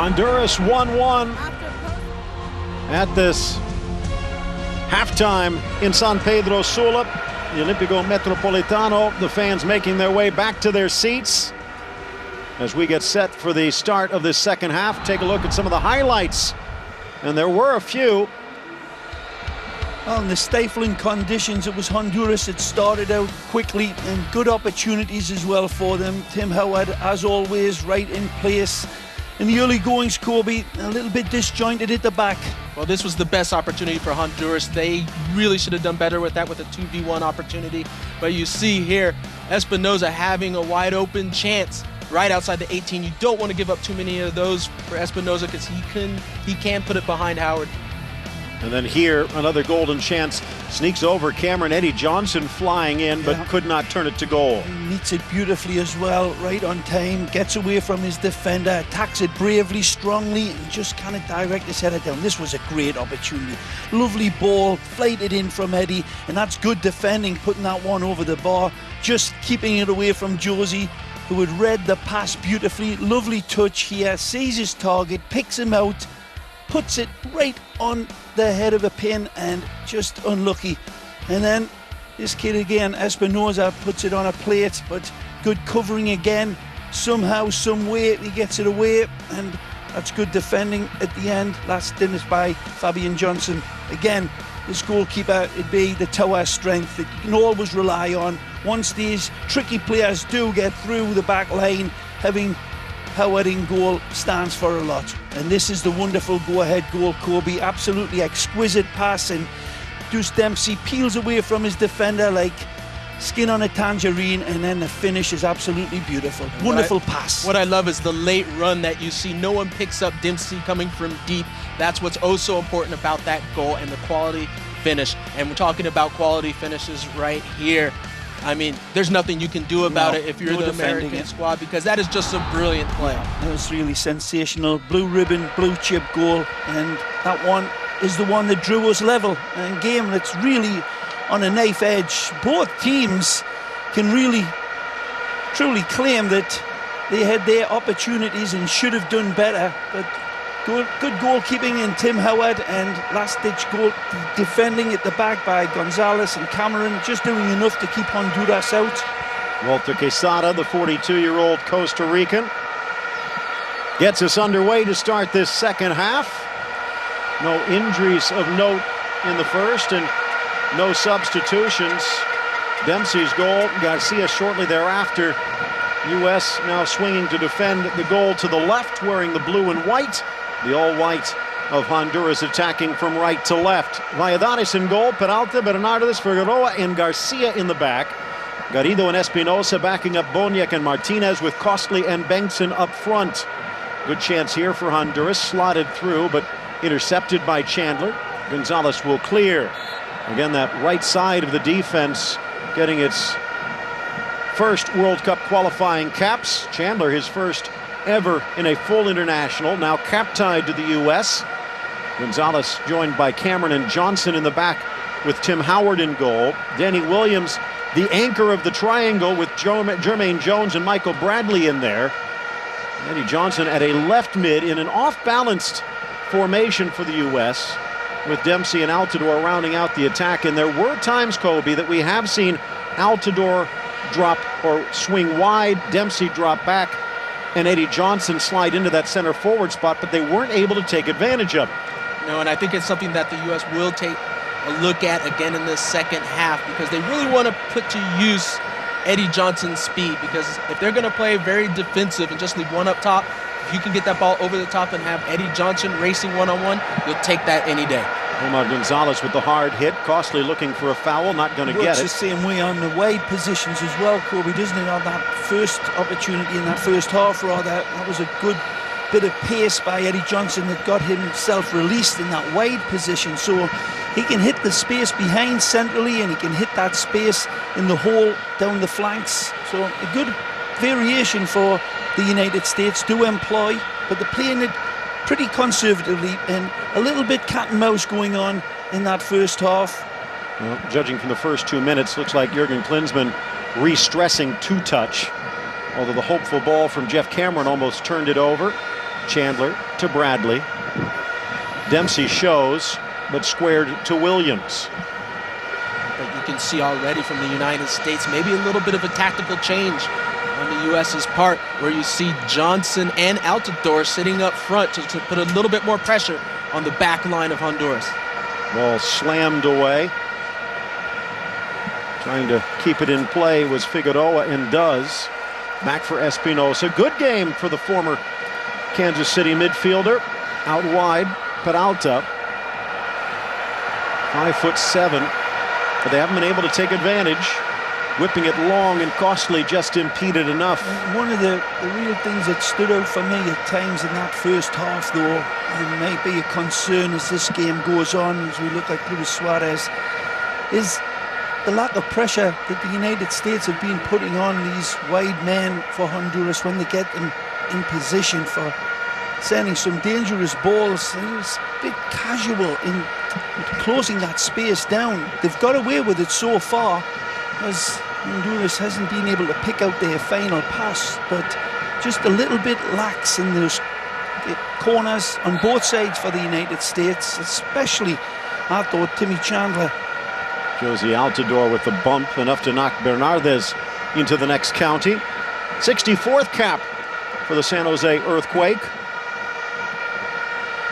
Honduras 1-1 at this halftime in San Pedro Sula, the Olympico Metropolitano. The fans making their way back to their seats as we get set for the start of this second half. Take a look at some of the highlights, and there were a few. Well, in the stifling conditions, it was Honduras that started out quickly and good opportunities as well for them. Tim Howard, as always, right in place. In the early goings, Kobe, a little bit disjointed at the back. Well, this was the best opportunity for Honduras. They really should have done better with that, with a 2v1 opportunity. But you see here, Espinoza having a wide open chance right outside the 18. You don't want to give up too many of those for Espinoza because he can put it behind Howard. And then here, another golden chance sneaks over Cameron. Eddie Johnson flying in, but could not turn it to goal. He meets it beautifully as well, right on time, gets away from his defender, attacks it bravely, strongly, and just kind of direct his header down. This was a great opportunity. Lovely ball, flighted in from Eddie, and that's good defending, putting that one over the bar, just keeping it away from Josie, who had read the pass beautifully. Lovely touch here, sees his target, picks him out, puts it right on the head of a pin, and just unlucky. And then this kid again, Espinoza, puts it on a plate, but good covering again. Somehow, some way, he gets it away, and that's good defending at the end. Last finish by Fabian Johnson. Again, this goalkeeper, it'd be the tower strength that you can always rely on. Once these tricky players do get through the back line, having Howard in goal stands for a lot. And this is the wonderful go-ahead goal, Kobe. Absolutely exquisite pass, and Deuce Dempsey peels away from his defender like skin on a tangerine, and then the finish is absolutely beautiful. Wonderful pass. What I love is the late run that you see. No one picks up Dempsey coming from deep. That's what's oh so important about that goal and the quality finish. And we're talking about quality finishes right here. I mean, there's nothing you can do about it if you're the American squad, because that is just a brilliant play. That was really sensational. Blue ribbon, blue chip goal, and that one is the one that drew us level. And a game that's really on a knife edge. Both teams can really, truly claim that they had their opportunities and should have done better, but good goalkeeping in Tim Howard, and last-ditch goal defending at the back by Gonzalez and Cameron, just doing enough to keep Honduras out. Walter Quesada, the 42-year-old Costa Rican, gets us underway to start this second half. No injuries of note in the first, and no substitutions. Dempsey's goal, Garcia shortly thereafter. U.S. now swinging to defend the goal to the left, wearing the blue and white. The all-white of Honduras attacking from right to left. Valladares in goal, Peralta, Bernardes, Figueroa, and Garcia in the back. Garrido and Espinoza backing up Boniek and Martinez, with Costly and Bengtson up front. Good chance here for Honduras, slotted through, but intercepted by Chandler. Gonzalez will clear. Again, that right side of the defense getting its first World Cup qualifying caps. Chandler, his first ever in a full international, now cap tied to the U.S. Gonzalez joined by Cameron and Johnson in the back, with Tim Howard in goal. Danny Williams, the anchor of the triangle, with Jermaine Jones and Michael Bradley in there. Eddie Johnson at a left mid in an off-balanced formation for the U.S., with Dempsey and Altidore rounding out the attack. And there were times, Kobe, that we have seen Altidore drop or swing wide, Dempsey drop back, and Eddie Johnson slide into that center forward spot, but they weren't able to take advantage of it. No, and I think it's something that the U.S. will take a look at again in the second half, because they really want to put to use Eddie Johnson's speed, because if they're going to play very defensive and just leave one up top, if you can get that ball over the top and have Eddie Johnson racing one-on-one, you'll take that any day. Omar Gonzalez with the hard hit. Costly looking for a foul, not going to get it. It's the same way on the wide positions as well, Kobe, doesn't it? On that first opportunity in that first half, rather, that was a good bit of pace by Eddie Johnson that got himself released in that wide position. So he can hit the space behind centrally, and he can hit that space in the hole down the flanks. So a good variation for the United States to employ, but they're playing it pretty conservatively, and a little bit cat and mouse going on in that first half. Well, judging from the first 2 minutes, looks like Jurgen Klinsmann re-stressing two-touch, although the hopeful ball from Jeff Cameron almost turned it over. Chandler to Bradley. Dempsey shows, but squared to Williams. But you can see already from the United States maybe a little bit of a tactical change on the U.S.'s part, where you see Johnson and Altidore sitting up front to put a little bit more pressure on the back line of Honduras. Ball slammed away. Trying to keep it in play was Figueroa, and does. Back for Espinosa. Good game for the former Kansas City midfielder. Out wide, Peralta. 5'7", but they haven't been able to take advantage. Whipping it long and costly just impeded enough. One of the real things that stood out for me at times in that first half, though, and might be a concern as this game goes on, as we look at Luis Suarez, is the lack of pressure that the United States have been putting on these wide men for Honduras when they get them in position for sending some dangerous balls. It was a bit casual in closing that space down. They've got away with it so far, as Honduras hasn't been able to pick out their final pass, but just a little bit lax in those corners on both sides for the United States, especially, I thought, Timmy Chandler. Josie Altidore with the bump, enough to knock Bernardez into the next county. 64th cap for the San Jose Earthquake.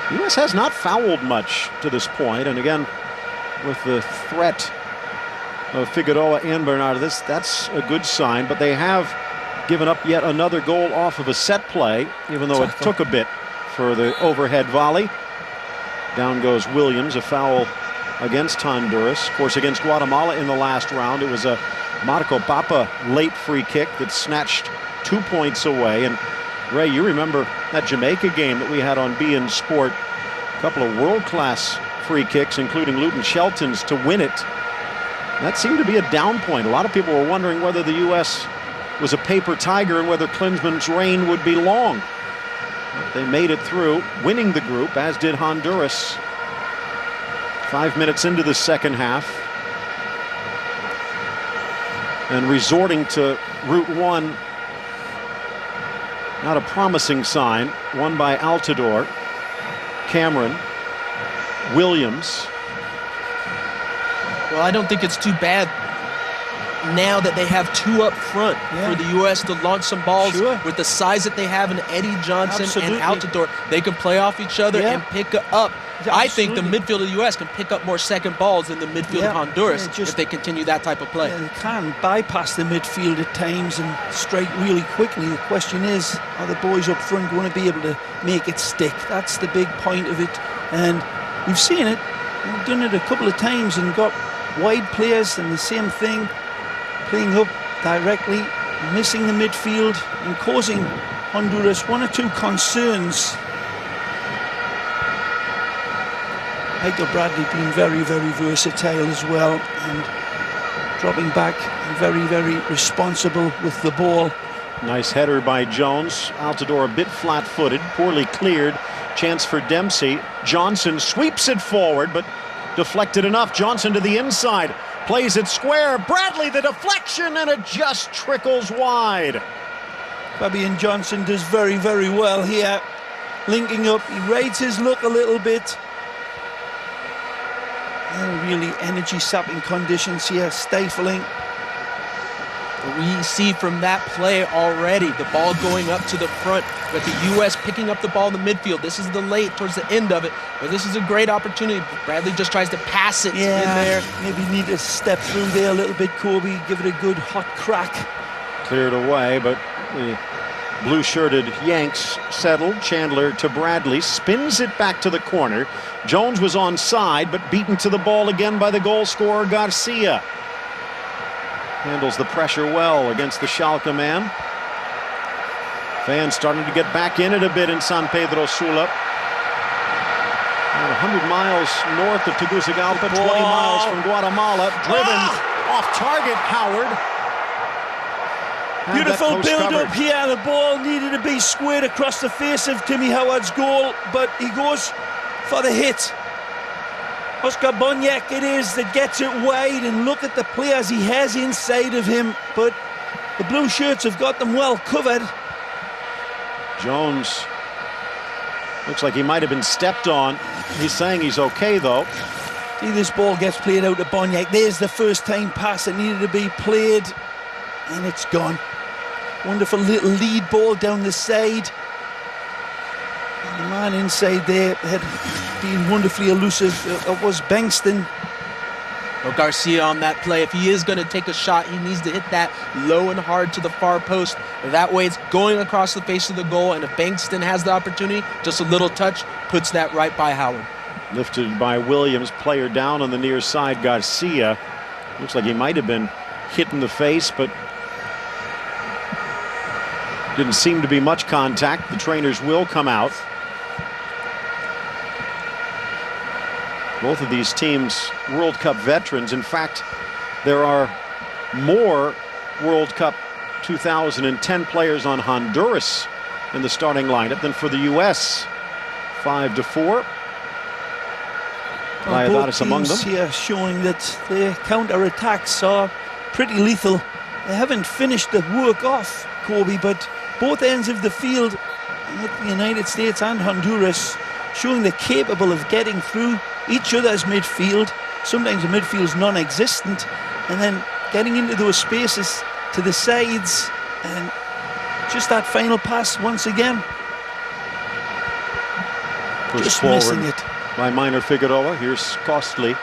The U.S. has not fouled much to this point, and again, with the threat of Figueroa and Bernardez, that's a good sign, but they have given up yet another goal off of a set play, even though it took a bit for the overhead volley. Down goes Williams, a foul against Honduras. Of course, against Guatemala in the last round, it was a Marco Papa late free kick that snatched 2 points away. And Ray, you remember that Jamaica game that we had on beIN Sport, a couple of world-class free kicks, including Luton Shelton's, to win it. That seemed to be a down point. A lot of people were wondering whether the U.S. was a paper tiger and whether Klinsmann's reign would be long. But they made it through, winning the group, as did Honduras. 5 minutes into the second half, and resorting to Route 1, not a promising sign. Won by Altidore, Cameron, Williams. Well, I don't think it's too bad now that they have two up front for the U.S. to launch some balls. With the size that they have in Eddie Johnson and Altidore. They can play off each other and pick up. I think the midfield of the U.S. can pick up more second balls than the midfield of Honduras if they continue that type of play. They can bypass the midfield at times and strike really quickly. The question is, are the boys up front going to be able to make it stick? That's the big point of it. And we've seen it. We've done it a couple of times and got wide players and the same thing, playing up directly, missing the midfield and causing Honduras one or two concerns. Michael Bradley being very, very versatile as well, and dropping back and very, very responsible with the ball. Nice header by Jones. Altidore a bit flat-footed, poorly cleared. Chance for Dempsey. Johnson sweeps it forward, but deflected enough. Johnson to the inside. Plays it square. Bradley the deflection, and it just trickles wide. Fabian Johnson does very, very well here. Linking up. He rides his luck a little bit. Really energy-sapping conditions here, stifling. We see from that play already the ball going up to the front, but the U.S. picking up the ball in the midfield. This is the late towards the end of it, but this is a great opportunity. Bradley just tries to pass it in there. Maybe need to step through there a little bit, Kobe. Give it a good hot crack. Cleared away, but the blue-shirted Yanks settled. Chandler to Bradley, spins it back to the corner. Jones was onside, but beaten to the ball again by the goal scorer Garcia. Handles the pressure well against the Schalke man. Fans starting to get back in it a bit in San Pedro Sula. About 100 miles north of Tegucigalpa, 20 miles from Guatemala. Driven off target, Howard. Beautiful build-up here. The ball needed to be squared across the face of Timmy Howard's goal, but he goes for the hit. Oscar Boniek it is that gets it wide, and look at the players he has inside of him, but the blue shirts have got them well covered. Jones Looks like he might have been stepped on. He's saying he's okay, though. See, this ball gets played out to Boniek. There's the first time pass that needed to be played, and it's gone. Wonderful little lead ball down the side. And the man inside there had been wonderfully elusive. It was Bankston. Well, Garcia on that play, if he is going to take a shot, he needs to hit that low and hard to the far post. That way it's going across the face of the goal, and if Bankston has the opportunity, just a little touch, puts that right by Howard. Lifted by Williams, player down on the near side, Garcia. Looks like he might have been hit in the face, but didn't seem to be much contact. The trainers will come out. Both of these teams World Cup veterans. In fact, there are more World Cup 2010 players on Honduras in the starting lineup than for the U.S. 5-4. Both among them. teams here showing that their counter-attacks are pretty lethal. They haven't finished the work off, Kobe, but both ends of the field, the United States and Honduras, showing they're capable of getting through each other's midfield. Sometimes the midfield's non-existent, and then getting into those spaces to the sides, and just that final pass once again. Just missing it. By Minor Figueroa. Here's Costly.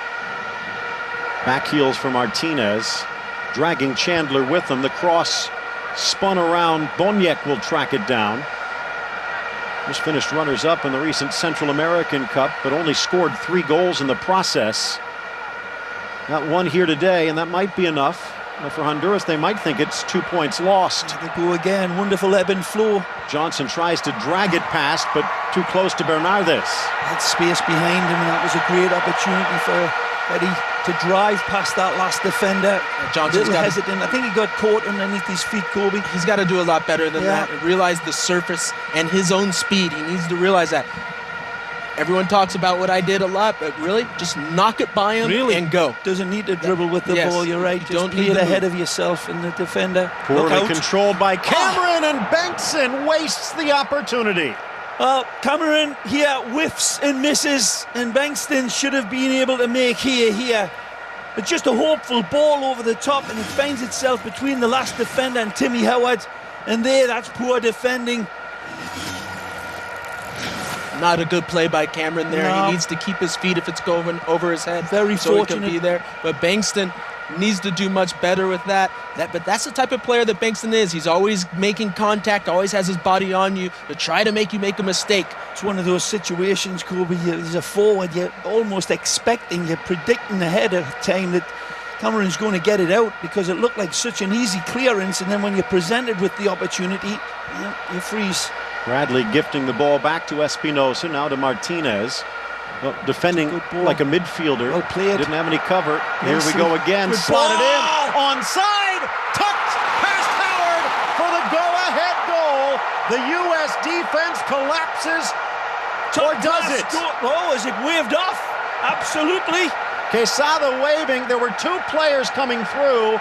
Back heels for Martinez. Dragging Chandler with him. The cross spun around. Boniek will track it down. Just finished runners-up in the recent Central American Cup, but only scored 3 goals in the process. Got one here today, and that might be enough. But for Honduras, they might think it's 2 points lost. They go again. Wonderful ebb and flow. Johnson tries to drag it past, but too close to Bernardes. Had space behind him, and that was a great opportunity for Eddie to drive past that last defender. Johnson's got hesitant. I think he got caught underneath his feet, Kobe. He's got to do a lot better than that and realize the surface and his own speed. He needs to realize that. Everyone talks about what I did a lot, but really, just knock it by him and go. Doesn't need to dribble with the ball, you're right. Just play it ahead of yourself and the defender. Poorly controlled by Cameron, and Bankson wastes the opportunity. Well, Cameron here whiffs and misses, and Bankston should have been able to make here. But just a hopeful ball over the top, and it finds itself between the last defender and Timmy Howard. And that's poor defending. Not a good play by Cameron there. No. He needs to keep his feet if it's going over his head. Very fortunate. He can be there. But Bankston needs to do much better with that. But that's the type of player that Bankston is. He's always making contact, always has his body on you to try to make you make a mistake. It's one of those situations, Kobe, as a forward, you're almost expecting, you're predicting ahead of time that Cameron's going to get it out because it looked like such an easy clearance, and then when you're presented with the opportunity, you freeze. Bradley gifting the ball back to Espinosa, now to Martinez. Well, defending like a midfielder. Well played. Didn't have any cover. Here we go again. Slotted in. Onside. Tucked past Howard for the go-ahead goal. The U.S. defense collapses. Or does it? Oh, is it waved off? Absolutely. Quesada waving. There were 2 players coming through,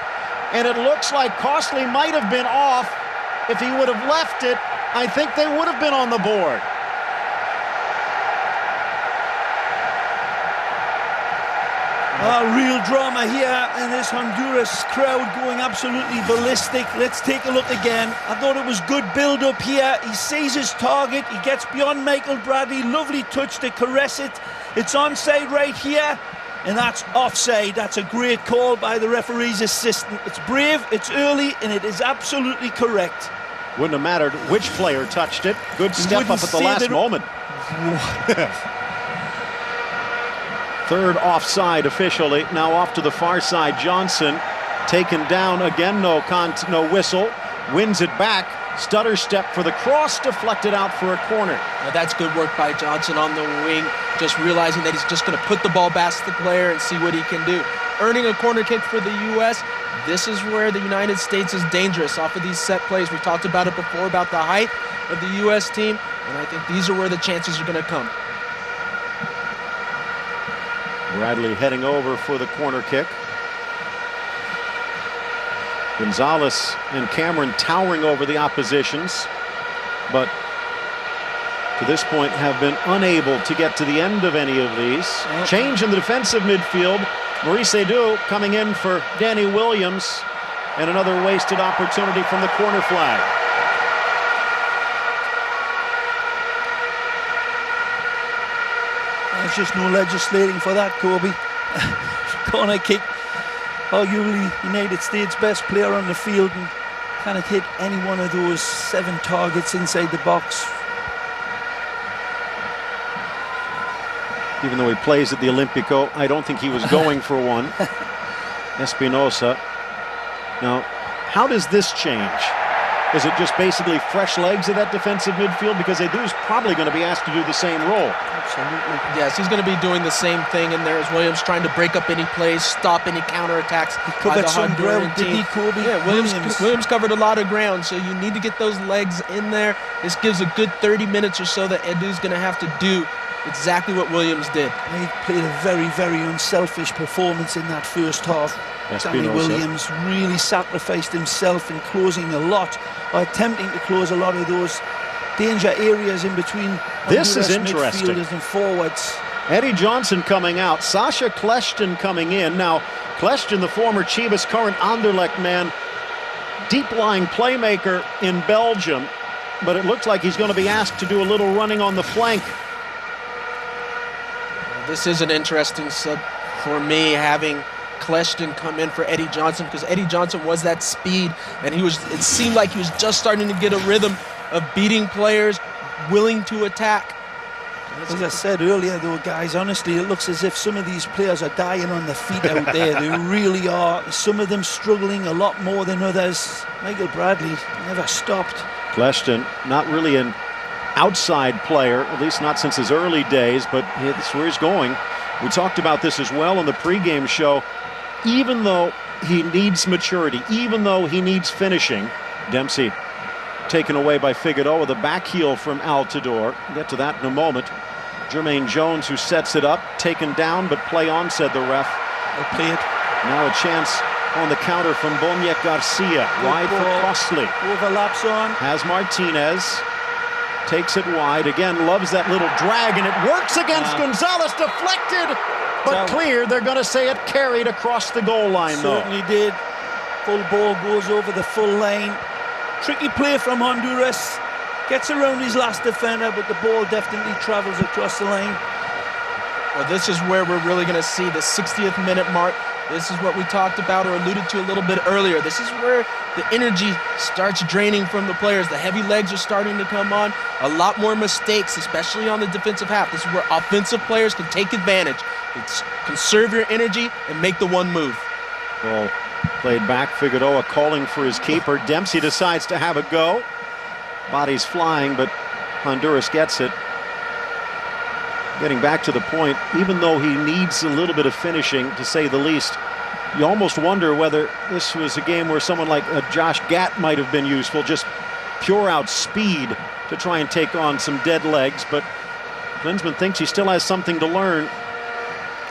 and it looks like Costly might have been off. If he would have left it, I think they would have been on the board. Real drama here, and this Honduras crowd going absolutely ballistic. Let's take a look again. I thought it was good build-up here. He sees his target. He gets beyond Michael Bradley. Lovely touch to caress it. It's onside right here, and that's offside. That's a great call by the referee's assistant. It's brave, it's early, and it is absolutely correct. Wouldn't have mattered which player touched it. Good step up at the last moment. Third offside officially. Now off to the far side. Johnson taken down again. No whistle. Wins it back. Stutter step for the cross. Deflected out for a corner. Now that's good work by Johnson on the wing. Just realizing that he's just going to put the ball past the player and see what he can do. Earning a corner kick for the U.S. This is where the United States is dangerous off of these set plays. We talked about it before about the height of the U.S. team, and I think these are where the chances are going to come. Bradley heading over for the corner kick. Gonzalez and Cameron towering over the oppositions, but to this point have been unable to get to the end of any of these. Change in the defensive midfield. Maurice Edu coming in for Danny Williams, and another wasted opportunity from the corner flag. There's just no legislating for that, Kobe. Corner kick, arguably United States' best player on the field, and cannot hit any one of those 7 targets inside the box. Even though he plays at the Olympico, I don't think he was going for one. Espinosa. Now, how does this change? Is it just basically fresh legs of that defensive midfield? Because Edu's probably going to be asked to do the same role. Absolutely. Yes, he's going to be doing the same thing in there as Williams, trying to break up any plays, stop any counterattacks. He covered some ground, didn't he, Kobe? Yeah, Williams covered a lot of ground, so you need to get those legs in there. This gives a good 30 minutes or so that Edu's going to have to do exactly what Williams did. He played a very, very unselfish performance in that first half. Danny Williams really sacrificed himself in closing a lot, or attempting to close a lot of those danger areas in between this is interesting. Midfielders and forwards. Eddie Johnson coming out, Sasha Kleshton coming in. Now, Kleshton, the former Chivas, current Anderlecht man, deep-lying playmaker in Belgium, but it looks like he's going to be asked to do a little running on the flank. This is an interesting sub for me, having Kleshton come in for Eddie Johnson, because Eddie Johnson was that speed, and it seemed like he was just starting to get a rhythm of beating players, willing to attack. As I said earlier, though, guys, honestly, it looks as if some of these players are dying on their feet out there. They really are. Some of them struggling a lot more than others. Michael Bradley never stopped. Kleshton, not really an outside player, at least not since his early days, but it's where he's going. We talked about this as well in the pregame show. Even though he needs maturity, even though he needs finishing, Dempsey taken away by Figueroa, the back heel from Altidore. We'll get to that in a moment. Jermaine Jones, who sets it up, taken down, but play on, said the ref. Well played. Now a chance on the counter from Boniek Garcia. Wide for Crossley. Overlaps on. Has Martinez. Takes it wide. Again, loves that little drag, and it works against Gonzalez. Deflected, but cleared. They're going to say it carried across the goal line, though. Certainly did. Full ball goes over the full lane. Tricky play from Honduras. Gets around his last defender, but the ball definitely travels across the lane. Well, this is where we're really going to see the 60th minute mark. This is what we talked about or alluded to a little bit earlier. This is where the energy starts draining from the players. The heavy legs are starting to come on. A lot more mistakes, especially on the defensive half. This is where offensive players can take advantage. It's conserve your energy and make the one move. Ball played back. Figueroa calling for his keeper. Dempsey decides to have a go. Body's flying, but Honduras gets it. Getting back to the point, even though he needs a little bit of finishing, to say the least, you almost wonder whether this was a game where someone like Josh Gatt might have been useful, just pure out speed to try and take on some dead legs. But Klinsmann thinks he still has something to learn.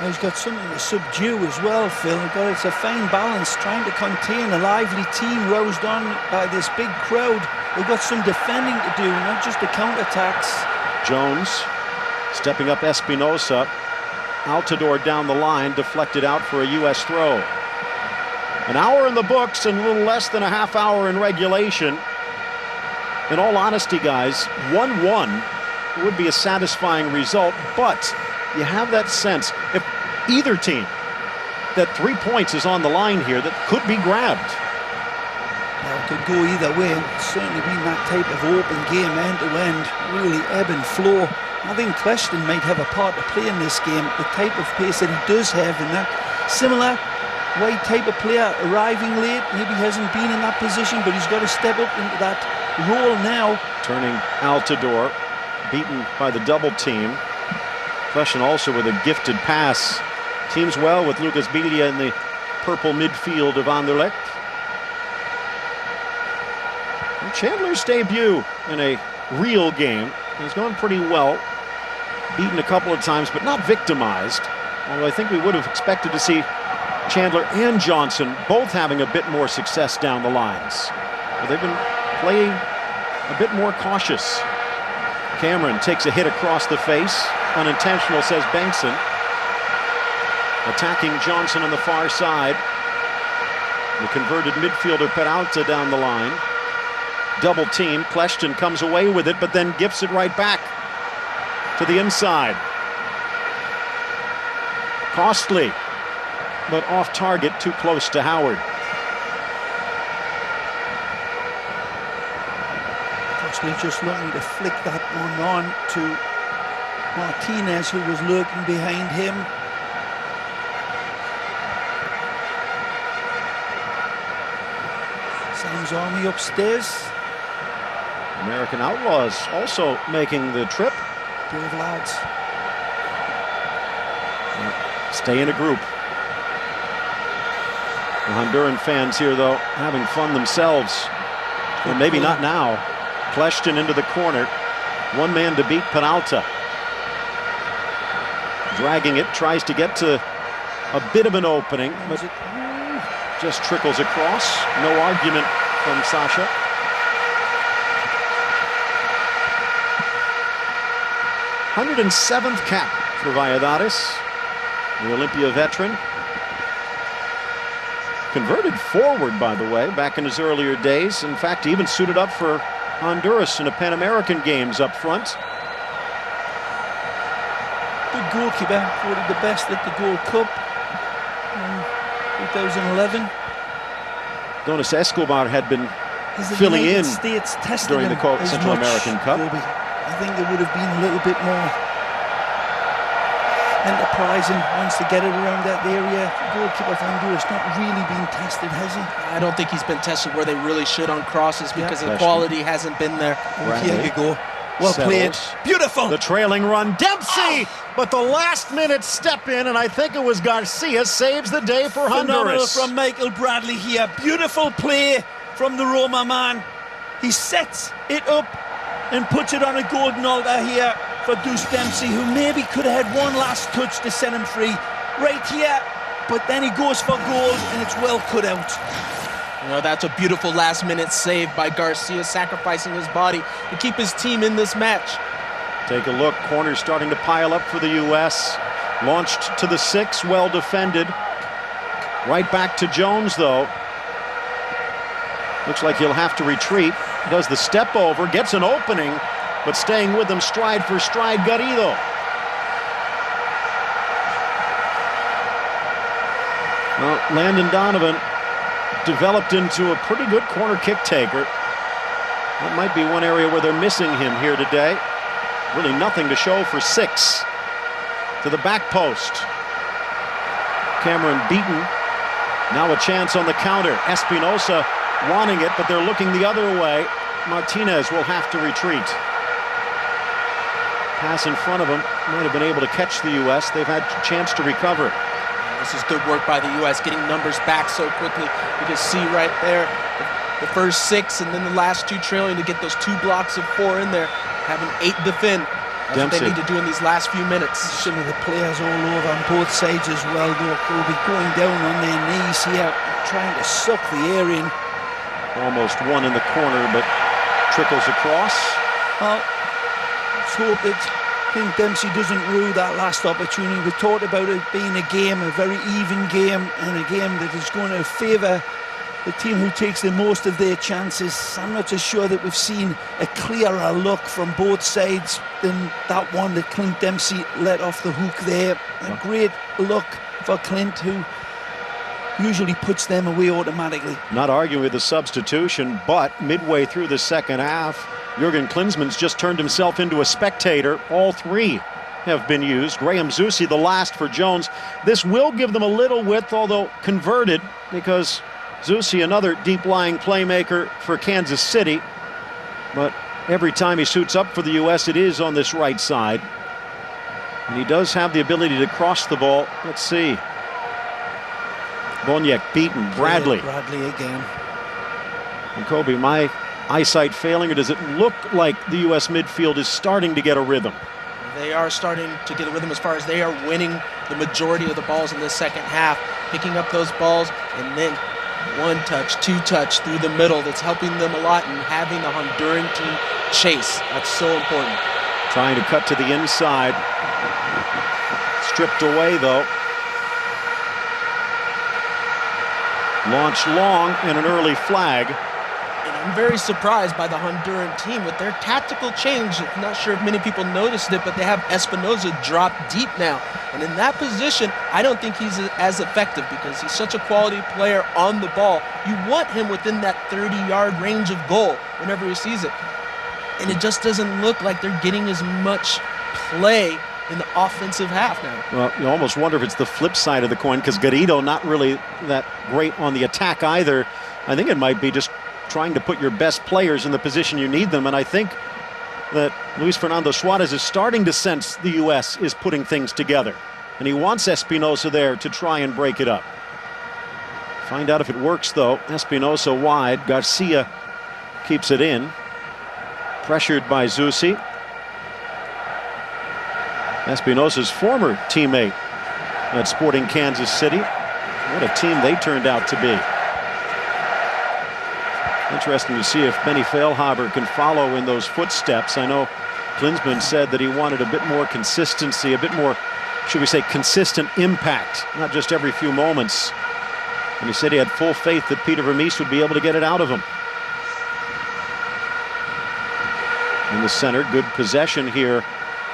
He's got something to subdue as well, Phil. It's a fine balance, trying to contain a lively team roused on by this big crowd. They've got some defending to do, not just the counterattacks. Jones stepping up Espinosa. Altidore down the line, deflected out for a U.S. throw. An hour in the books and a little less than a half hour in regulation. In all honesty, guys, 1-1 would be a satisfying result, but you have that sense, if either team, that 3 points is on the line here that could be grabbed. Well, it could go either way. It's certainly been that type of open game, end to end, really ebb and flow. I think Kleshton might have a part to play in this game. The type of pace that he does have, and that similar white type of player arriving late, maybe hasn't been in that position, but he's got to step up into that role now. Turning Altidore, beaten by the double team. Kleshton also with a gifted pass. Teams well with Lucas Bilia in the purple midfield of Anderlecht. And Chandler's debut in a real game has gone pretty well. Beaten a couple of times, but not victimized. Although I think we would have expected to see Chandler and Johnson both having a bit more success down the lines. But they've been playing a bit more cautious. Cameron takes a hit across the face. Unintentional, says Bengtson. Attacking Johnson on the far side. The converted midfielder Peralta down the line. Double team. Kleshton comes away with it, but then gifts it right back to the inside. Costly, but off target, too close to Howard. Costly just looking to flick that one on to Martinez, who was lurking behind him. Sam's Army upstairs. American Outlaws also making the trip. Brave lads. Stay in a group. The Honduran fans here, though, having fun themselves. Well, maybe not now. Kleshton into the corner. One man to beat Peralta. Dragging it, tries to get to a bit of an opening, but just trickles across. No argument from Sasha. #107th cap for Valladares, the Olympia veteran. Converted forward, by the way, back in his earlier days. In fact, he even suited up for Honduras in the Pan American Games up front. Good goalkeeper, voted the best at the Gold Cup in 2011. Donis Escobar had been Has the filling United in States tested during him the as Central much, American Cup. Kobe? I think they would have been a little bit more enterprising once they get it around that area. The goalkeeper for Honduras not really been tested, has he? I don't think he's been tested where they really should on crosses because the Kleshton. quality hasn't been there. Here you go. Well played. Settles. Beautiful. The trailing run, Dempsey! But the last minute step in, and I think it was Garcia, saves the day for Phenomenal Honduras. from Michael Bradley here. Beautiful play from the Roma man. He sets it up and puts it on a golden altar here for Deuce Dempsey, who maybe could have had one last touch to set him free. Right here, but then he goes for goal, and it's well cut out. You know, that's a beautiful last-minute save by Garcia, sacrificing his body to keep his team in this match. Take a look, corners starting to pile up for the U.S. Launched to the 6, well defended. Right back to Jones, though. Looks like he'll have to retreat. Does the step over, gets an opening, but staying with them stride for stride, Garrido. Well, Landon Donovan developed into a pretty good corner kick taker. That might be one area where they're missing him here today. Really nothing to show for 6. To the back post. Cameron beaten. Now a chance on the counter. Espinosa wanting it, but they're looking the other way. Martinez will have to retreat. Pass in front of him. Might have been able to catch the U.S. They've had a chance to recover. This is good work by the U.S., getting numbers back so quickly. You can see right there the first 6 and then the last 2 trailing to get those 2 blocks of 4 in there, having 8 defend. That's Dempsey. what they need to do in these last few minutes. Some of the players all over on both sides as well, though. Kobe going down on their knees here, trying to suck the air in. Almost one in the corner, but trickles across. Well, let's hope that Clint Dempsey doesn't rue that last opportunity. We talked about it being a game, a very even game, and a game that is going to favour the team who takes the most of their chances. I'm not so sure that we've seen a clearer look from both sides than that one that Clint Dempsey let off the hook there. A great look for Clint, who usually puts them away automatically. Not arguing with the substitution, but midway through the second half, Jurgen Klinsmann's just turned himself into a spectator. All 3 have been used. Graham Zusi, the last for Jones. This will give them a little width, although converted, because Zusi, another deep-lying playmaker for Kansas City. But every time he suits up for the U.S., it is on this right side. And he does have the ability to cross the ball. Let's see. Boniek beaten. Bradley. Bradley again. And Kobe, my eyesight failing, or does it look like the U.S. midfield is starting to get a rhythm? They are starting to get a rhythm as far as they are winning the majority of the balls in this second half, picking up those balls, and then 1 touch, 2 touch through the middle. That's helping them a lot, and having the Honduran team chase. That's so important. Trying to cut to the inside. Stripped away, though. Launched long and an early flag. And I'm very surprised by the Honduran team with their tactical change. I'm not sure if many people noticed it, but they have Espinoza drop deep now. And in that position, I don't think he's as effective because he's such a quality player on the ball. You want him within that 30-yard range of goal whenever he sees it. And it just doesn't look like they're getting as much play in the offensive half now. Well, you almost wonder if it's the flip side of the coin, because Garrido not really that great on the attack either. I think it might be just trying to put your best players in the position you need them, and I think that Luis Fernando Suarez is starting to sense the U.S. is putting things together, and he wants Espinoza there to try and break it up. Find out if it works, though. Espinoza wide. Garcia keeps it in. Pressured by Zusi. Espinoza's former teammate at Sporting Kansas City. What a team they turned out to be. Interesting to see if Benny Feilhaber can follow in those footsteps. I know Klinsmann said that he wanted a bit more consistency, a bit more, should we say, consistent impact, not just every few moments. And he said he had full faith that Peter Vermees would be able to get it out of him. In the center, good possession here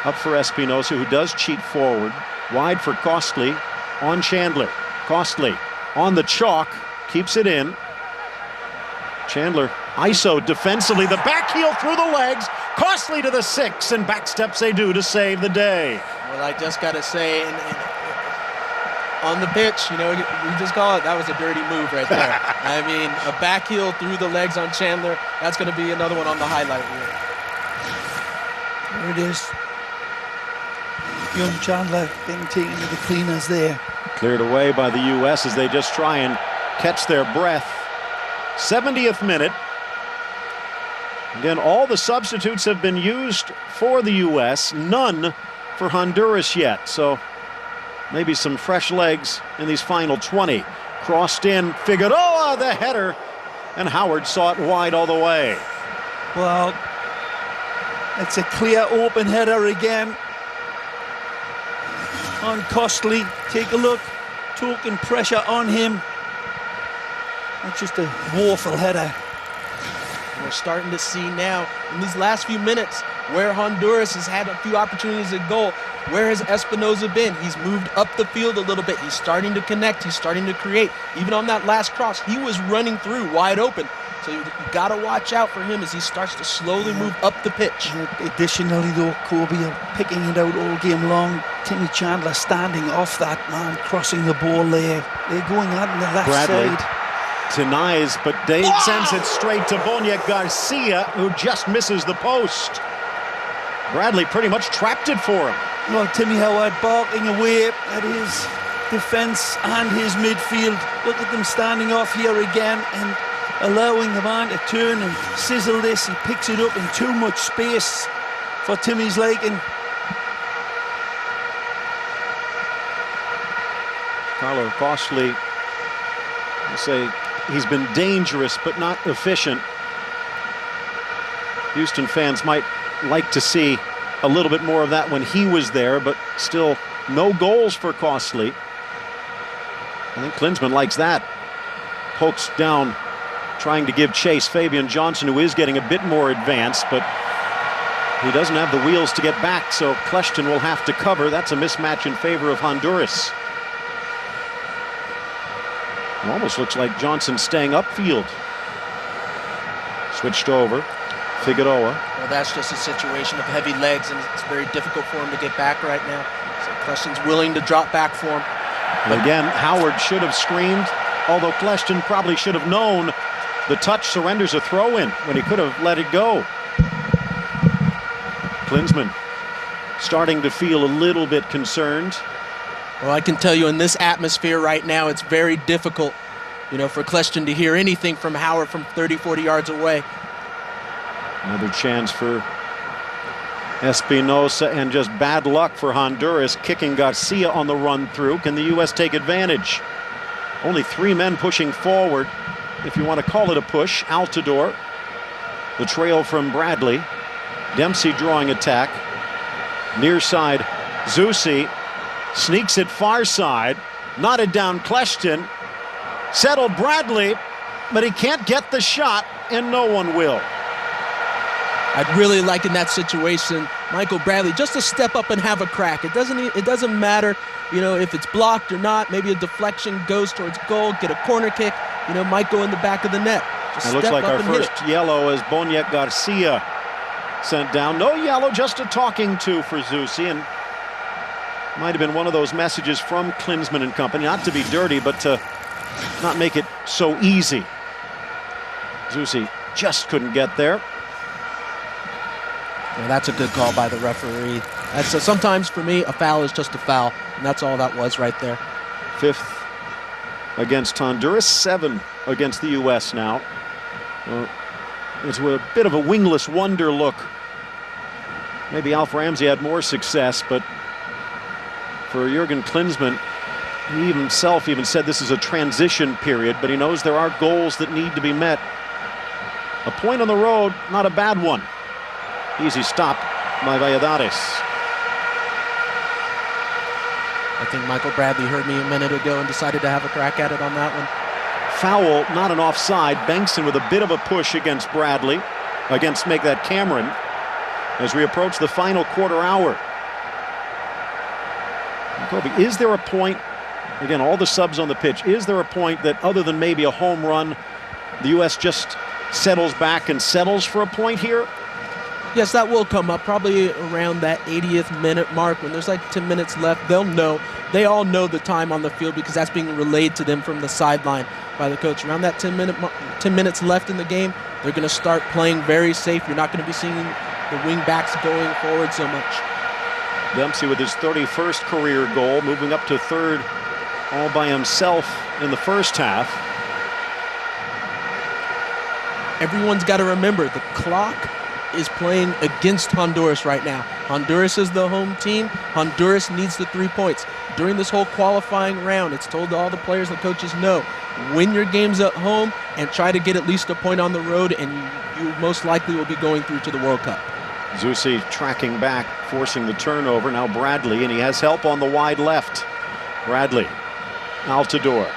up for Espinoza, who does cheat forward. Wide for Costly on Chandler. Costly on the chalk, keeps it in. Chandler ISO defensively, the back heel through the legs. Costly to the 6, and back steps they do to save the day. Well, I just got to say, on the pitch, you know, we just call it, that was a dirty move right there. I mean, a back heel through the legs on Chandler, that's going to be another one on the highlight reel. There it is. Young Chandler getting taken to the cleaners there. Cleared away by the U.S. as they just try and catch their breath. 70th minute. Again, all the substitutes have been used for the U.S., none for Honduras yet. So maybe some fresh legs in these final 20. Crossed in, Figueroa, the header, and Howard saw it wide all the way. Well, it's a clear open header again on Costly. Take a look, token pressure on him. That's just a woeful header. We're starting to see now in these last few minutes where Honduras has had a few opportunities at goal. Where has Espinoza been? He's moved up the field a little bit. He's starting to connect. He's starting to create. Even on that last cross, he was running through wide open. So you got to watch out for him as he starts to slowly move up the pitch. Additionally, though, Kobe are picking it out all game long. Timmy Chandler standing off that man, crossing the ball there. They're going out on the left side. Denies, but Dave sends it straight to Bonya Garcia, who just misses the post. Bradley pretty much trapped it for him. Well, Timmy Howard barking away at his defense and his midfield. Look at them standing off here again and allowing the man to turn and sizzle this. He picks it up in too much space for Timmy's liking. Carlo Costly, I say, he's been dangerous but not efficient. Houston fans might like to see a little bit more of that when he was there, but still no goals for Costly. I think Klinsmann likes that. Pokes down, trying to give chase. Fabian Johnson, who is getting a bit more advanced, but he doesn't have the wheels to get back, so Kleshton will have to cover. That's a mismatch in favor of Honduras. It almost looks like Johnson staying upfield. Switched over. Figueroa. Well, that's just a situation of heavy legs, and it's very difficult for him to get back right now. So Kleshton's willing to drop back for him. But again, Howard should have screamed, although Kleshton probably should have known the touch surrenders a throw-in when he could have let it go. Klinsmann starting to feel a little bit concerned. Well, I can tell you in this atmosphere right now, it's very difficult, you know, for Kleshton to hear anything from Howard from 30, 40 yards away. Another chance for Espinoza, and just bad luck for Honduras, kicking Garcia on the run through. Can the U.S. take advantage? Only 3 men pushing forward, if you want to call it a push. Altidore, the trail from Bradley. Dempsey drawing attack. Near side, Zusi sneaks it far side, knotted down Kleshtin, settled Bradley, but he can't get the shot, and no one will. I'd really like in that situation Michael Bradley just to step up and have a crack. It doesn't matter, you know, if it's blocked or not. Maybe a deflection goes towards goal, get a corner kick. You know, might go in the back of the net. Just it looks like our first hit it. yellow as Boniek Garcia sent down. No yellow, just a talking to for Zusi, and might have been one of those messages from Klinsmann and company, not to be dirty, but to not make it so easy. Zusi just couldn't get there. Yeah, that's a good call by the referee. That's sometimes for me a foul is just a foul, and that's all that was right there. 5th against Honduras, 7 against the U.S. now. It's a bit of a wingless wonder look. Maybe Alf Ramsey had more success, but for Jurgen Klinsmann, he himself even said this is a transition period, but he knows there are goals that need to be met. A point on the road, not a bad one. Easy stop by Valladares. I think Michael Bradley heard me a minute ago and decided to have a crack at it on that one. Foul, not an offside. Bengtson with a bit of a push against Bradley, against make that Cameron, as we approach the final quarter hour. Kobe, is there a point, again, all the subs on the pitch, is there a point that other than maybe a home run, the U.S. just settles back and settles for a point here? Yes, that will come up probably around that 80th minute mark when there's like 10 minutes left. They'll know. They all know the time on the field because that's being relayed to them from the sideline by the coach. Around that 10 minutes left in the game, they're going to start playing very safe. You're not going to be seeing the wing backs going forward so much. Dempsey with his 31st career goal, moving up to 3rd all by himself in the first half. Everyone's got to remember the clock is playing against Honduras right now. Honduras is the home team. Honduras needs the 3 points. During this whole qualifying round, it's told to all the players and coaches, no, win your games at home and try to get at least a point on the road, and you most likely will be going through to the World Cup. Zusi tracking back, forcing the turnover. Now Bradley, and he has help on the wide left. Bradley, Altidore,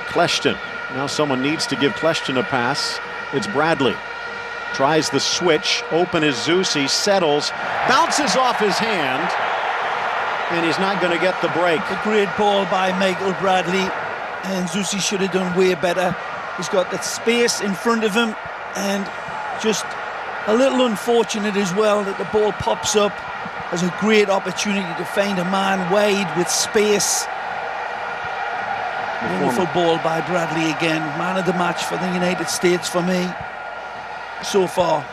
Kleshtin. Now someone needs to give Kleshtin a pass. It's Bradley. Tries the switch, open is Zusi, settles, bounces off his hand, and he's not going to get the break. A great ball by Michael Bradley, and Zusi should have done way better. He's got that space in front of him, and just a little unfortunate as well that the ball pops up as a great opportunity to find a man wide with space. Wonderful ball by Bradley again. Man of the match for the United States for me so far.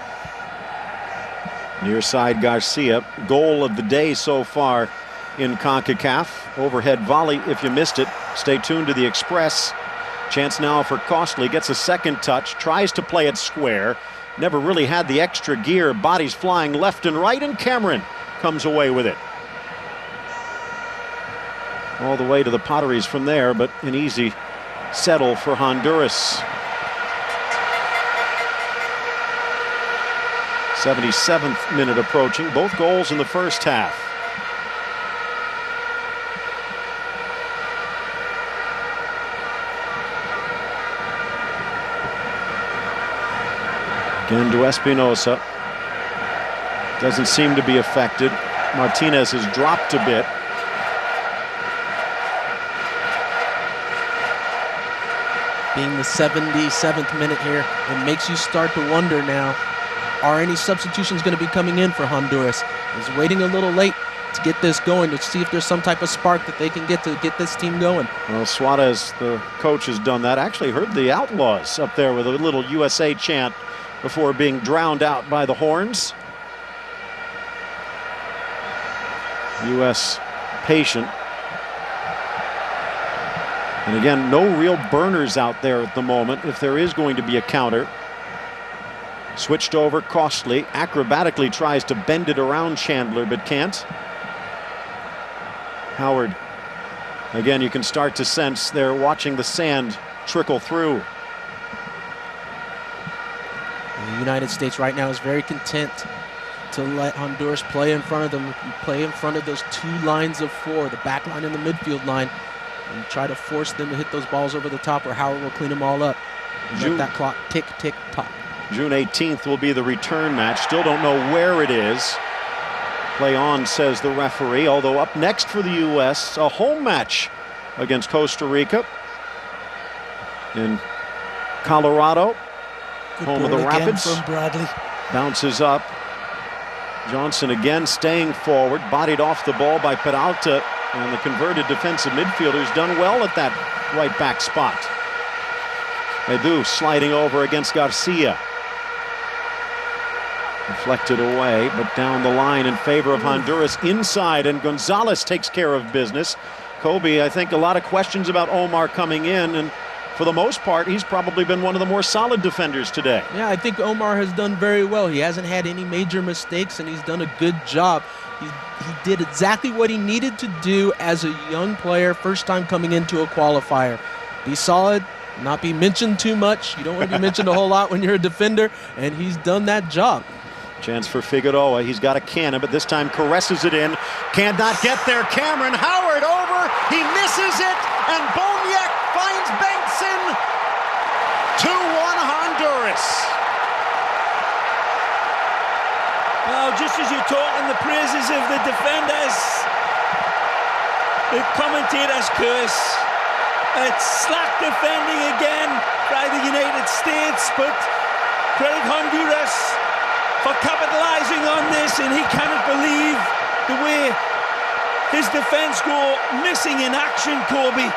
Near side Garcia, goal of the day so far in CONCACAF. Overhead volley, if you missed it, stay tuned to the Express. Chance now for Costly, gets a second touch, tries to play it square. Never really had the extra gear, bodies flying left and right, and Cameron comes away with it. All the way to the Potteries from there, but an easy settle for Honduras. 77th minute approaching, both goals in the first half. Again to Espinosa. Doesn't seem to be affected. Martinez has dropped a bit. Being the 77th minute here, it makes you start to wonder now, are any substitutions going to be coming in for Honduras? Is waiting a little late to get this going, to see if there's some type of spark that they can get to get this team going. Well, Suarez, the coach, has done that. Actually heard the Outlaws up there with a little USA chant before being drowned out by the horns. U.S. patient. And again, no real burners out there at the moment if there is going to be a counter. Switched over, Costly acrobatically tries to bend it around Chandler, but can't. Howard, again, you can start to sense they're watching the sand trickle through. The United States right now is very content to let Honduras play in front of them, play in front of those two lines of four, the back line and the midfield line, and try to force them to hit those balls over the top where Howard will clean them all up. Let that clock tick, tick, tock. June 18th will be the return match. Still don't know where it is. Play on, says the referee. Although up next for the U.S., a home match against Costa Rica in Colorado, Good home of the ball again Rapids. from Bradley. Bounces up. Johnson again staying forward, bodied off the ball by Peralta, and the converted defensive midfielder's done well at that right back spot. Edu sliding over against Garcia. Deflected away, but down the line in favor of Honduras inside, and Gonzalez takes care of business. Kobe, I think a lot of questions about Omar coming in, and for the most part, he's probably been one of the more solid defenders today. Yeah, I think Omar has done very well. He hasn't had any major mistakes, and he's done a good job. He did exactly what he needed to do as a young player, first time coming into a qualifier. Be solid, not be mentioned too much. You don't want to be mentioned a whole lot when you're a defender, and he's done that job. Chance for Figueroa. He's got a cannon, but this time caresses it in. Cannot get there. Cameron Howard over. He misses it, and Boniek finds Bengtson. 2-1 Honduras. Well, just as you're talking the praises of the defenders, the commentators curse. It's slack defending again by the United States, but credit Honduras for capitalizing on this, and he cannot believe the way his defense go missing in action, Kobe.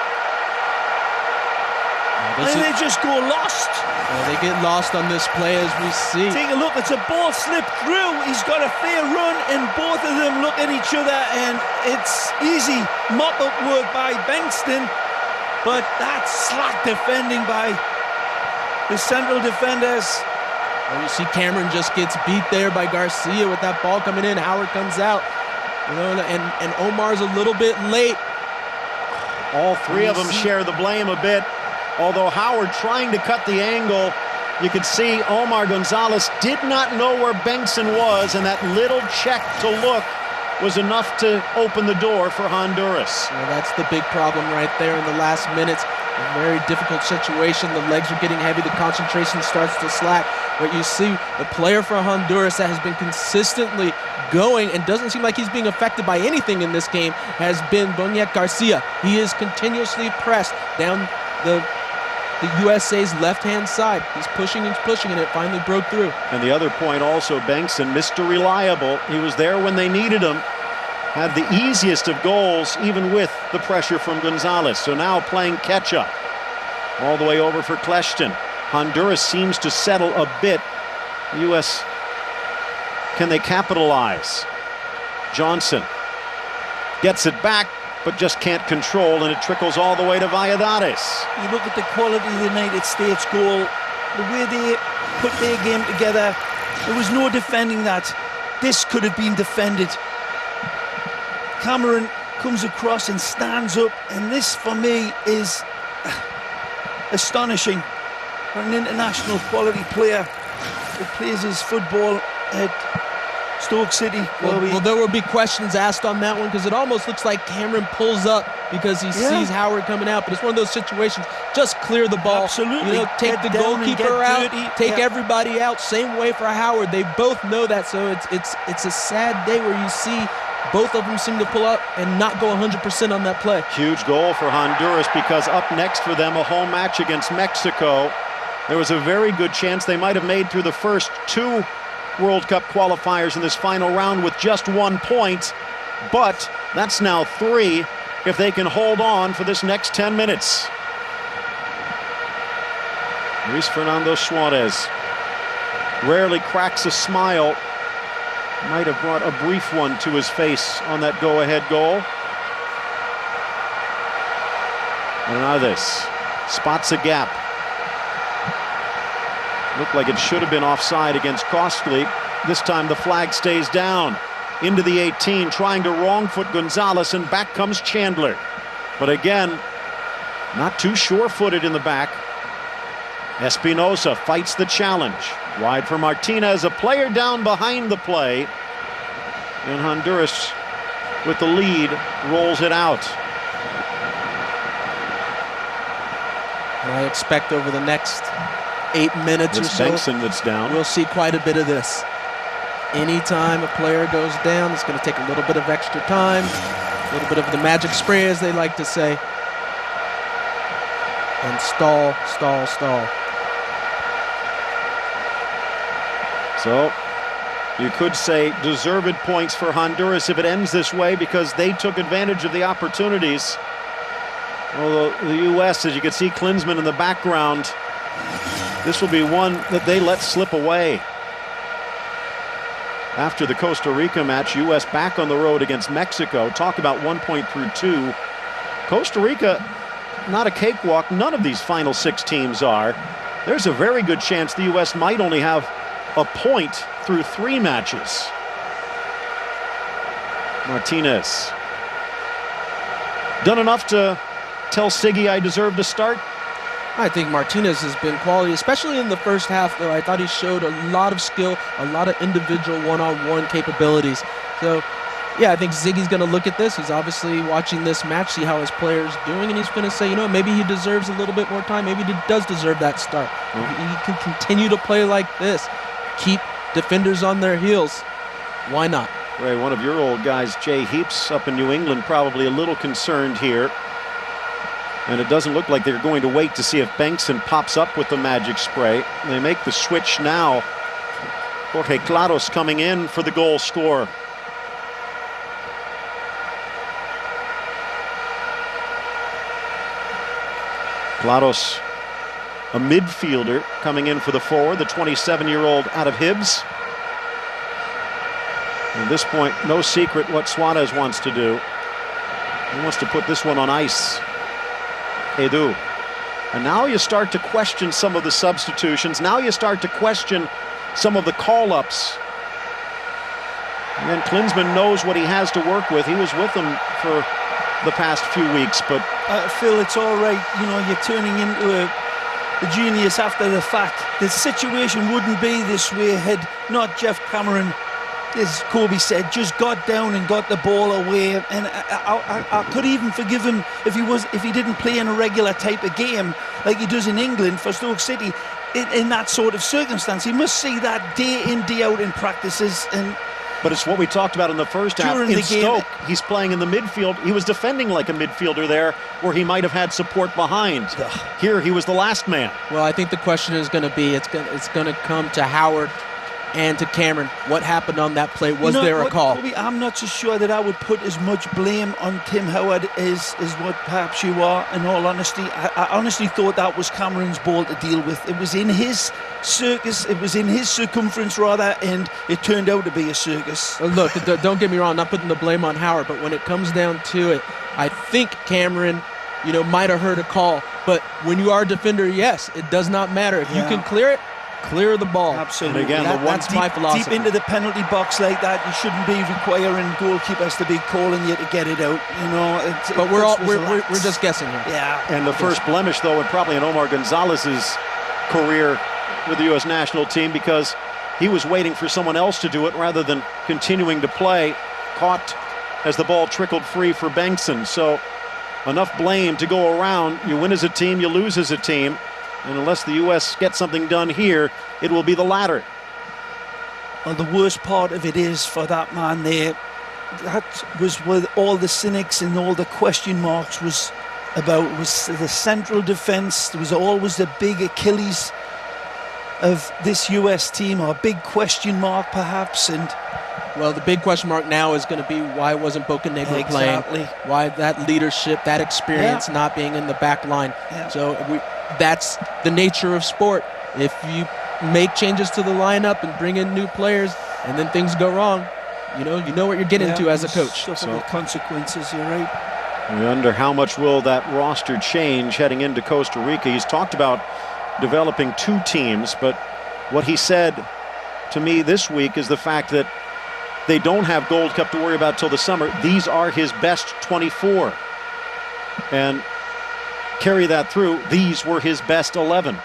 And they just go lost. Well, they get lost on this play, as we see. Take a look, it's a ball slipped through. He's got a fair run, and both of them look at each other, and it's easy mop-up work by Bengtson, but that's slack defending by the central defenders. Well, you see Cameron just gets beat there by Garcia with that ball coming in. Howard comes out, you know, and Omar's a little bit late. All three of them share the blame a bit. Although Howard trying to cut the angle, you could see Omar Gonzalez did not know where Bengtson was, and that little check to look was enough to open the door for Honduras. Well, that's the big problem right there in the last minutes. A very difficult situation. The legs are getting heavy. The concentration starts to slack. But you see the player for Honduras that has been consistently going and doesn't seem like he's being affected by anything in this game has been Boniek Garcia. He is continuously pressed down the USA's left-hand side. He's pushing, and it finally broke through. And the other point also, Bengtson, Mr. Reliable. He was there when they needed him. Had the easiest of goals, even with the pressure from Gonzalez. So now playing catch-up. All the way over for Kleshton. Honduras seems to settle a bit. The U.S., can they capitalize? Johnson gets it back, but just can't control, and it trickles all the way to Valladares. You look at the quality of the United States goal, the way they put their game together, there was no defending that. This could have been defended. Cameron comes across and stands up, and this for me is astonishing for an international quality player who plays his football at Stoke City. Well, there will be questions asked on that one, because it almost looks like Cameron pulls up because he sees Howard coming out, but it's one of those situations. Just clear the ball. Absolutely. You know, take the goalkeeper out, take everybody out. Same way for Howard. They both know that, so it's a sad day where you see both of them seem to pull up and not go 100% on that play. Huge goal for Honduras, because up next for them, a home match against Mexico. There was a very good chance they might have made through the first two World Cup qualifiers in this final round with just 1 point, but that's now 3 if they can hold on for this next 10 minutes. Luis Fernando Suarez rarely cracks a smile. Might have brought a brief one to his face on that go-ahead goal. Hernandez spots a gap. Looked like it should have been offside against Costly. This time the flag stays down. Into the 18, trying to wrong-foot Gonzalez, and back comes Chandler. But again, not too sure-footed in the back. Espinosa fights the challenge. Wide for Martinez, a player down behind the play. And Honduras, with the lead, rolls it out. And I expect over the next 8 minutes It's or so, Bengtson that's down. we'll see quite a bit of this. Anytime a player goes down, it's going to take a little bit of extra time, a little bit of the magic spray, as they like to say, and stall, stall, stall. So you could say deserved points for Honduras if it ends this way, because they took advantage of the opportunities. Although the U.S., as you can see Klinsmann in the background, this will be one that they let slip away. After the Costa Rica match, U.S. back on the road against Mexico. Talk about 1 point through 2. Costa Rica, not a cakewalk. None of these final 6 teams are. There's a very good chance the U.S. might only have a point through 3 matches. Martinez. Done enough to tell Siggy I deserve to start? I think Martinez has been quality, especially in the first half, though. I thought he showed a lot of skill, a lot of individual one-on-one capabilities. So, yeah, I think Ziggy's going to look at this. He's obviously watching this match, see how his player's doing, and he's going to say, you know, maybe he deserves a little bit more time. Maybe he does deserve that start. He can continue to play like this, keep defenders on their heels. Why not? Ray, one of your old guys, Jay Heaps, up in New England, probably a little concerned here. And it doesn't look like they're going to wait to see if Bengtson pops up with the magic spray. They make the switch now. Jorge Claros coming in for the goal score. Claros, a midfielder, coming in for the forward, the 27-year-old out of Hibs. At this point, no secret what Suarez wants to do. He wants to put this one on ice. Edu. And now you start to question some of the substitutions. Now you start to question some of the call-ups. Again, Klinsmann knows what he has to work with. He was with them for the past few weeks, but Phil, it's all right. You know, you're turning into a genius after the fact. The situation wouldn't be this way had not Jeff Cameron, as Kobe said, just got down and got the ball away. And I could even forgive him if he didn't play in a regular type of game like he does in England for Stoke City in that sort of circumstance. He must see that day in, day out in practices. But it's what we talked about in the first half. During in the game, Stoke, he's playing in the midfield. He was defending like a midfielder there, where he might have had support behind. Here, he was the last man. Well, I think the question is going to be, it's going to come to Howard and to Cameron. What happened on that play? Was there a call? Kobe, I'm not so sure that I would put as much blame on Tim Howard as what perhaps you are, in all honesty. I honestly thought that was Cameron's ball to deal with. It was in his circus, it was in his circumference rather, and it turned out to be a circus. Look, don't get me wrong, I'm not putting the blame on Howard, but when it comes down to it, I think Cameron, might have heard a call. But when you are a defender, yes, it does not matter. If you can clear it, clear the ball. Absolutely. And again, that's my philosophy. Deep into the penalty box like that, you shouldn't be requiring goalkeepers to be calling you to get it out. But we're just guessing here. Yeah. And the first blemish, though, and probably in Omar Gonzalez's career with the U.S. national team, because he was waiting for someone else to do it rather than continuing to play. Caught as the ball trickled free for Bengtson. So enough blame to go around. You win as a team, you lose as a team. And unless the U.S. gets something done here, it will be the latter. Well, the worst part of it is for that man there, that was with all the cynics and all the question marks was the central defence. There was always the big Achilles of this U.S. team, or a big question mark perhaps. And well, the big question mark now is going to be, why wasn't Bocanegra playing? Why that leadership, that experience not being in the back line? Yeah. So that's the nature of sport. If you make changes to the lineup and bring in new players and then things go wrong, you know what you're getting into as a coach. So consequences, you're right. We wonder how much will that roster change heading into Costa Rica. He's talked about developing 2 teams, but what he said to me this week is the fact that they don't have Gold Cup to worry about till the summer. These are his best 24. And carry that through, these were his best 11.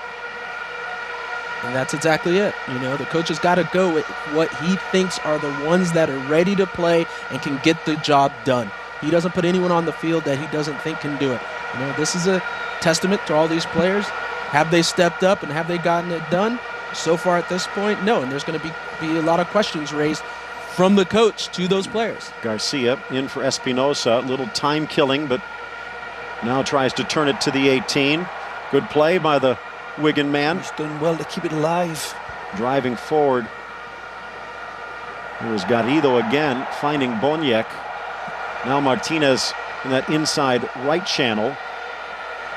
And that's exactly it. You know, the coach has got to go with what he thinks are the ones that are ready to play and can get the job done. He doesn't put anyone on the field that he doesn't think can do it. You know, this is a testament to all these players. Have they stepped up and have they gotten it done? So far at this point, no. And there's going to be a lot of questions raised from the coach to those players. Garcia in for Espinosa. A little time killing, but now tries to turn it to the 18. Good play by the Wigan man. He's done well to keep it alive. Driving forward. Here is Garrido again, finding Boniek. Now Martinez in that inside right channel.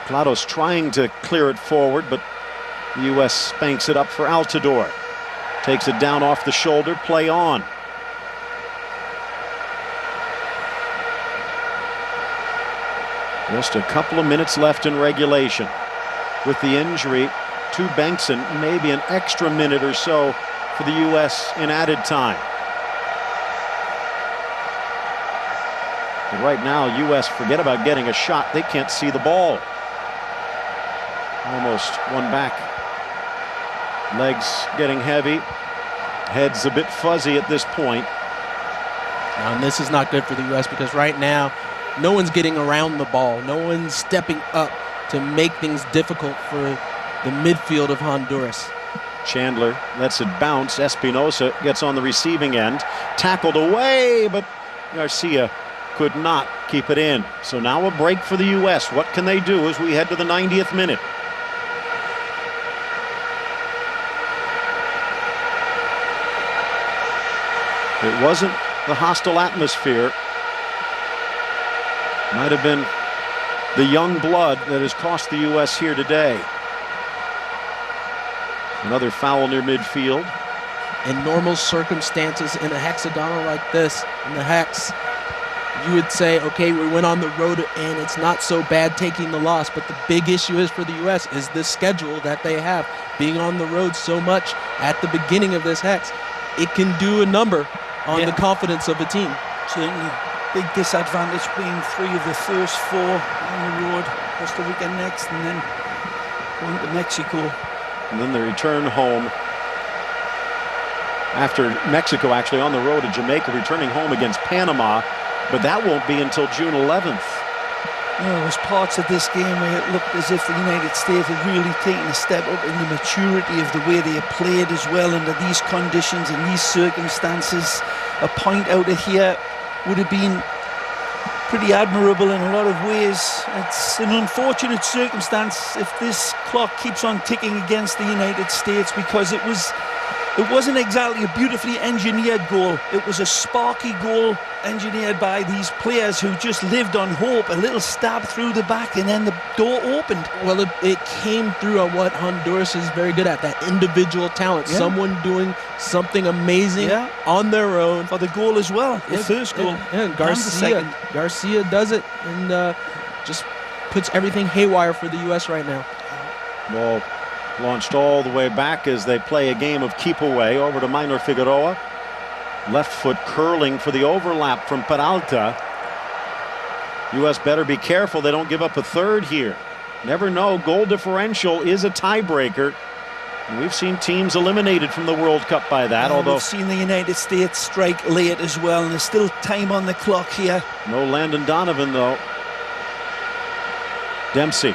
Clados trying to clear it forward, but the U.S. spanks it up for Altidore. Takes it down off the shoulder, play on. Just a couple of minutes left in regulation. With the injury to Bengtson, maybe an extra minute or so for the U.S. in added time. But right now, U.S. forget about getting a shot. They can't see the ball. Almost one back. Legs getting heavy. Head's a bit fuzzy at this point. And this is not good for the U.S. because right now, no one's getting around the ball. No one's stepping up to make things difficult for the midfield of Honduras. Chandler lets it bounce. Espinosa gets on the receiving end. Tackled away, but Garcia could not keep it in. So now a break for the U.S. What can they do as we head to the 90th minute? It wasn't the hostile atmosphere. Might have been the young blood that has cost the U.S. here today. Another foul near midfield. In normal circumstances, in a hexagonal like this, in the hex, you would say, okay, we went on the road and it's not so bad taking the loss. But the big issue is for the U.S. is this schedule that they have. Being on the road so much at the beginning of this hex, it can do a number on the confidence of a team. Certainly. Big disadvantage being 3 of the first 4 on the road. Costa Rica next, and then going to Mexico. And then the return home after Mexico, actually on the road to Jamaica, returning home against Panama. But that won't be until June 11th. There was parts of this game where it looked as if the United States had really taken a step up in the maturity of the way they have played as well under these conditions and these circumstances. A point out of here would have been pretty admirable in a lot of ways. It's an unfortunate circumstance if this clock keeps on ticking against the United States, because it wasn't exactly a beautifully engineered goal. It was a sparky goal engineered by these players who just lived on hope. A little stab through the back and then the door opened. Well, it came through on what Honduras is very good at, that individual talent. Yeah. Someone doing something amazing on their own. For the goal as well, the first goal. And Garcia does it and just puts everything haywire for the U.S. right now. Ball launched all the way back as they play a game of keep away over to Minor Figueroa. Left foot curling for the overlap from Peralta. U.S. better be careful they don't give up a third here. Never know, goal differential is a tiebreaker. And we've seen teams eliminated from the World Cup by that. Although we've seen the United States strike late as well, and there's still time on the clock here. No Landon Donovan though. Dempsey.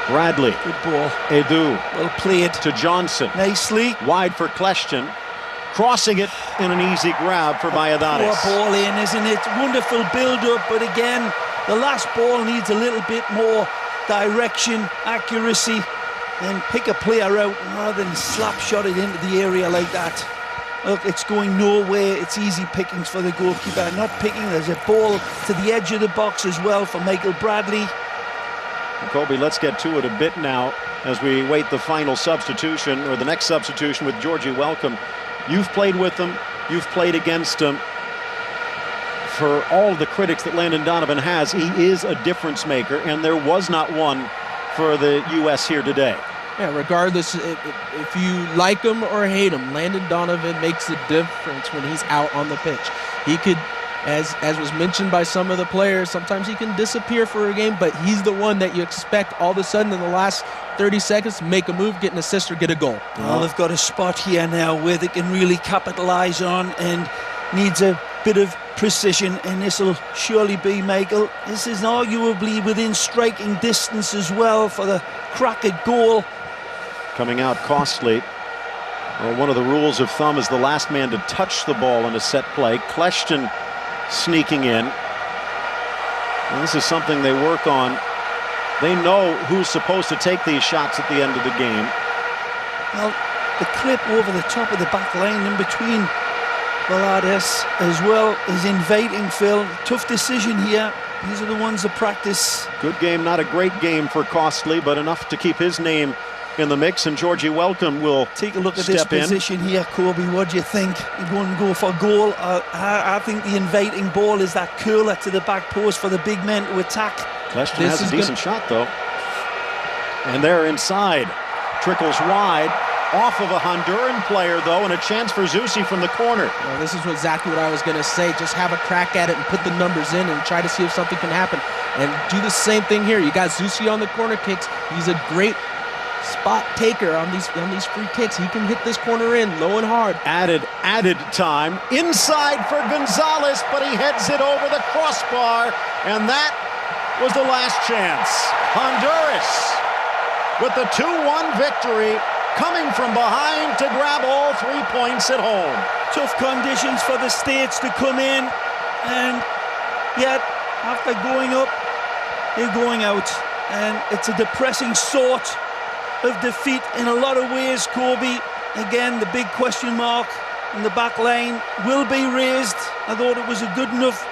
Bradley. Good ball. Edu. Well played. To Johnson. Nicely. Wide for Kleshton. Crossing it in an easy grab for Valladares. Poor ball in, isn't it? Wonderful build-up, but again, the last ball needs a little bit more direction, accuracy, and pick a player out rather than slap shot it into the area like that. Look, it's going nowhere. It's easy pickings for the goalkeeper. Not picking. There's a ball to the edge of the box as well for Michael Bradley. Kobe, let's get to it a bit now as we wait the final substitution, or the next substitution with Georgie Welcome. You've played with them. You've played against them. For all the critics that Landon Donovan has, he is a difference maker, and there was not one for the U.S. here today. Yeah, regardless if you like him or hate him, Landon Donovan makes a difference when he's out on the pitch. He could, as was mentioned by some of the players, sometimes he can disappear for a game, but he's the one that you expect all of a sudden in the last 30 seconds, make a move, get an assist, or get a goal. Well, they've got a spot here now where they can really capitalize on, and needs a bit of precision, and this will surely be, Michael. This is arguably within striking distance as well for the crack at goal. Coming out costly. Well, one of the rules of thumb is the last man to touch the ball in a set play. Kleshton sneaking in. And this is something they work on. They know who's supposed to take these shots at the end of the game. Well, the clip over the top of the back line in between Valadez as well is inviting Phil. Tough decision here. These are the ones that practice. Good game, not a great game for Costly, but enough to keep his name in the mix. And Georgie Welcome will take a look at this position here, Corby. What do you think? You going to go for goal? I think the inviting ball is that curler to the back post for the big men to attack. Kleshton has a decent shot, though. And they're inside. Trickles wide. Off of a Honduran player, though, and a chance for Zusi from the corner. Well, this is exactly what I was going to say. Just have a crack at it and put the numbers in and try to see if something can happen. And do the same thing here. You got Zusi on the corner kicks. He's a great spot taker on these free kicks. He can hit this corner in low and hard. Added time. Inside for Gonzalez, but he heads it over the crossbar, and that was the last chance. Honduras with the 2-1 victory, coming from behind to grab all 3 points at home. Tough conditions for the States to come in, and yet after going up, they're going out. And it's a depressing sort of defeat in a lot of ways, Corby. Again, the big question mark in the back line will be raised. I thought it was a good enough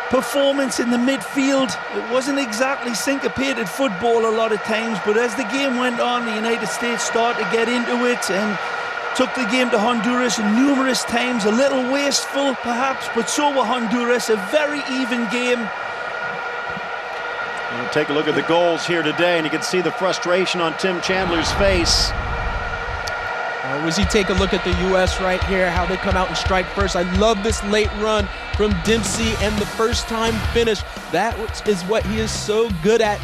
performance in the midfield. It wasn't exactly syncopated football a lot of times, but as the game went on, the United States started to get into it and took the game to Honduras numerous times. A little wasteful, perhaps, but so were Honduras. A very even game. We'll take a look at the goals here today, and you can see the frustration on Tim Chandler's face. As you take a look at the U.S. right here, how they come out and strike first. I love this late run from Dempsey and the first time finish. That is what he is so good at.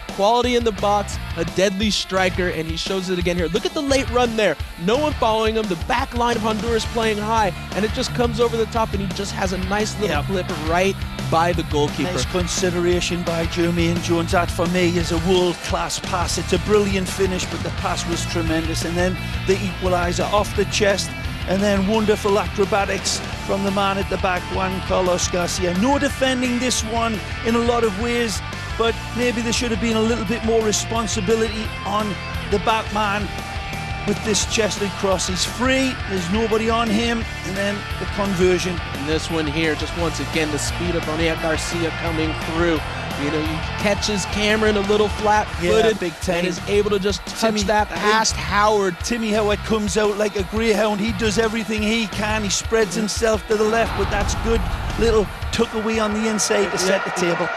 Quality in the box, a deadly striker, and he shows it again here. Look at the late run there. No one following him. The back line of Honduras playing high, and it just comes over the top, and he just has a nice little clip right by the goalkeeper. Nice consideration by Jermaine Jones. That, for me, is a world-class pass. It's a brilliant finish, but the pass was tremendous. And then the equaliser off the chest, and then wonderful acrobatics from the man at the back, Juan Carlos Garcia. No defending this one in a lot of ways, but maybe there should have been a little bit more responsibility on the back man with this chested cross. He's free, there's nobody on him, and then the conversion. And this one here, just once again, the speed of Oniel Garcia coming through. You know, he catches Cameron a little flat-footed, big time, and is able to just touch that past Howard. Timmy Howard comes out like a greyhound. He does everything he can. He spreads himself to the left, but that's good little tuck away on the inside to set the table.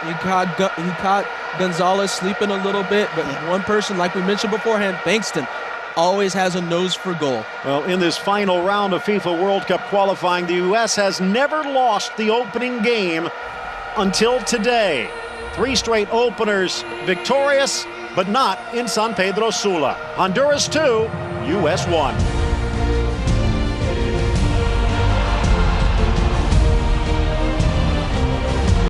He caught Gonzalez sleeping a little bit, but one person, like we mentioned beforehand, Bankston, always has a nose for goal. Well, in this final round of FIFA World Cup qualifying, the U.S. has never lost the opening game until today. 3 straight openers victorious, but not in San Pedro Sula. Honduras 2, U.S. 1.